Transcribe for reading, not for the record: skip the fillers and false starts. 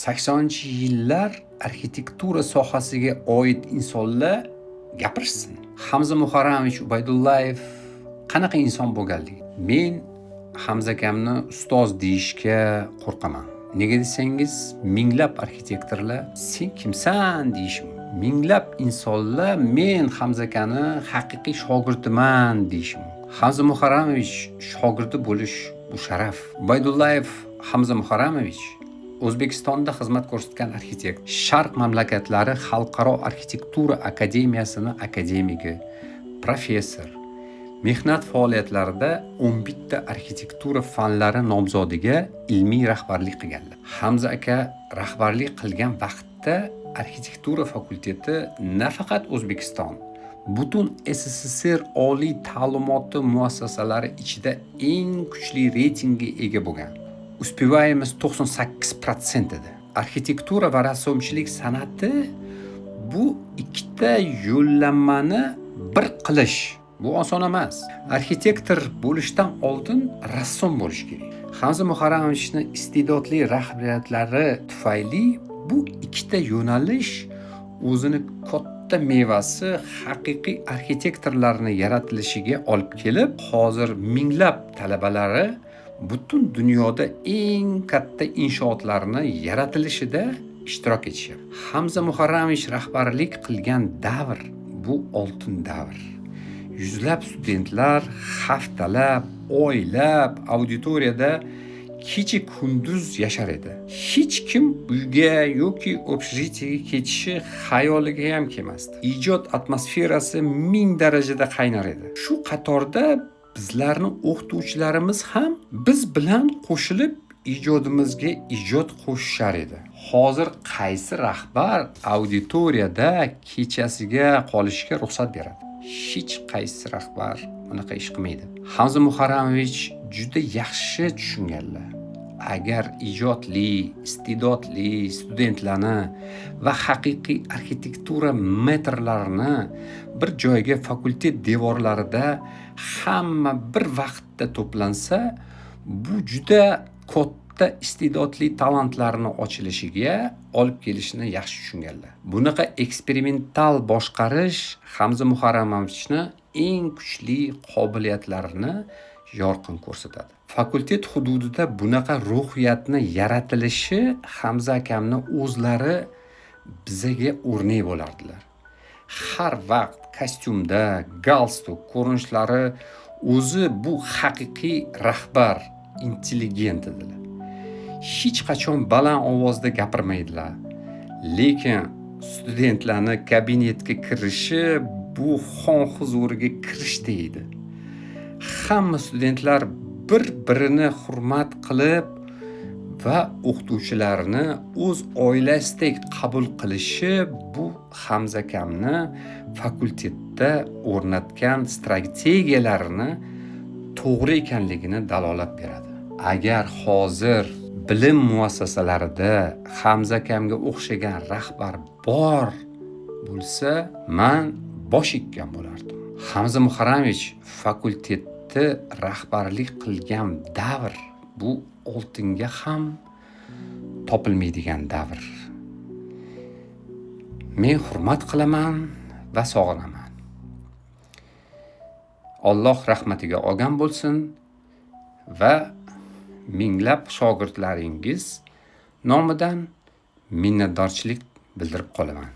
80-yillar arxitektura sohasiga oid insonlar gapirishsin. Hamza Muharramovich Ubaydullayev qanaqa inson bo'lganligi? Men Hamza akamni ustoz deyishga qo'rqaman. Nega desangiz, minglab arxitektorlar sen kimsan deyishim. Minglab insonlar men Hamza akani haqiqiy shogirdiman deyishim. Hamza Muharramovich shogirdi bo'lish bu sharaf. Ubaydullayev Hamza Muharramovich O'zbekistonda xizmat ko'rsatgan arxitekt, Sharq mamlakatlari xalqaro arxitektura akademiyasini akademigi, professor. Mehnat faoliyatlarida 11 ta arxitektura fanlari nomzodiga ilmiy rahbarlik qilganlar. Hamza aka rahbarlik qilgan vaqtda arxitektura fakulteti nafaqat O'zbekiston, butun SSSR oliy ta'limoti muassasalari ichida eng kuchli reytingga ega bo'lgan. Uspevayimiz 98% edi. Arxitektura va rassomchilik san'ati bu ikkita yo'llanmani bir qilish. Bu oson emas. Arxitektor bo'lishdan oldin rassom bo'lish kerak. Hamza Muharramovichni iste'dodli rahbariyatlari tufayli bu ikkita yo'nalish o'zini katta mevasi haqiqiy arxitektorlarni yaratilishiga olib kelib, hozir minglab talabalari butun dunyoda eng katta inshootlarni yaratilishida ishtirok etishyapti. Hamza Muharramovich rahbarlik qilgan davr bu oltin davr. Yuzlab studentlar haftalab, oylab auditoriyada kecha kunduz yashar edi. Hech kim uyga yoki общежитиеga ketishi xayoliga ham kelmasdi. Ijod atmosferasi 1000 darajada qaynar edi. Shu qatorda bizlarni o'qituvchilarimiz ham biz bilan qo'shilib ijodimizga ijod qo'shishar edi. Hozir qaysi rahbar auditoriyada kechasiga qolishga ruxsat beradi? Hech qaysi rahbar bunaqa ish qilmaydi. Hamza Muharramovich juda yaxshi tushunganlar. Agar ijodli, iste'dodli studentlarni va haqiqiy arxitektura metrlarini bir joyga fakultet devorlarida hamma bir vaqtda to'plansa, bu juda katta iste'dodli talantlarni ochilishiga olib kelishini yaxshi tushunganlar. Bunaqa eksperimental boshqarish Hamza Muharramovichni eng kuchli qobiliyatlarini yorqin ko'rsatadi. Fakultet hududida bunaqa ruhiyatni yaratilishi Hamza akamni o'zlari bizaga o'rnak bo'lardilar. Har vaqt kostyumda, galstuk ko'rinishlari o'zi bu haqiqiy rahbar, intelligent edilar. Hech qachon baland ovozda gapirmaydilar. Lekin studentlarni kabinetga kirishi bu xon huzuriga kirish deydi. Hamma studentlar bir-birini hurmat qilib va o'qituvchilarni o'z oilasidek qabul qilishi bu Hamza akamni fakultetda o'rnatgan strategiyalarini to'g'ri ekanligini dalolat beradi. Agar hozir bilim muassasalarida Hamza akamga o'xshagan rahbar bor bo'lsa, men bosh eggan bo'lardim. Hamza Muharramovich fakultetda rahbarlik qilgan davr bu oltinga ham topilmaydigan davr. Men hurmat qilaman va sog'inaman. Alloh rahmatiga olgan bo'lsin va minglab shogirdlaringiz nomidan minnatdorchilik bildirib qolaman.